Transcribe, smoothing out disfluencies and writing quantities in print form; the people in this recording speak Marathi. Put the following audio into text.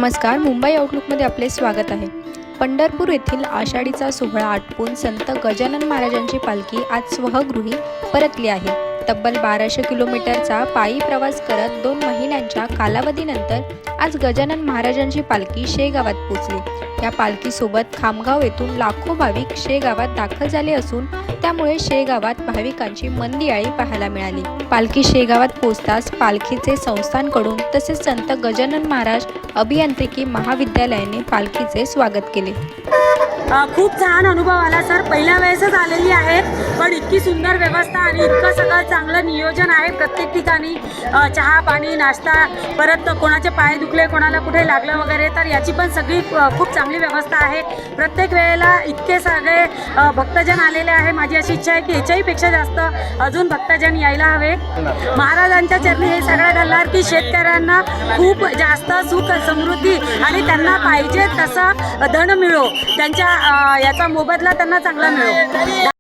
नमस्कार, मुंबई आउटलुकमध्ये आपले स्वागत आहे। पंढरपूर येथील आषाढीचा सोहळा आटपून संत गजानन महाराजांची पालखी आज स्वगृही परतली आहे। तब्बल 1200 किलोमीटरचा पायी प्रवास करत 2 महिन्यांच्या कालावधीनंतर आज गजानन महाराजांची पालखी शेगावात पोहोचली। या पालखीसोबत खामगाव येथून लाखो भाविक शेगावात दाखल झाले असून त्यामुळे शेगावात भाविकांची मंदिआळी पाहायला मिळाली। पालखी शेगावात पोहोचताच पालखीचे संस्थानकडून तसेच संत गजानन महाराज अभियांत्रिकी महाविद्यालयाने पालखीचे स्वागत केले। खूप छान अनुभव आला सर। पहिल्या वेळेसच आलेली आहे, पण इतकी सुंदर व्यवस्था आणि इतकं सगळं चांगलं नियोजन आहे प्रत्येक ठिकाणी। चहा पाणी नाश्ता, परत कोणाचे पाय दुखले, कोणाला कुठे लागलं वगैरे, तर याची पण सगळी खूप चांगली व्यवस्था आहे। प्रत्येक वेळेला इतके सगळे भक्तजन आलेले आहे। माझी अशी इच्छा आहे की याच्याही पेक्षा जास्त अजून भक्तजन यायला हवे। महाराजांच्या चरणी हे सगळं घालणार की शेतकऱ्यांना खूप जास्त सुख समृद्धी आणि त्यांना पाहिजे तसं धन मिळो, त्यांच्या याचा मोबदला त्यांना चांगला मिळो।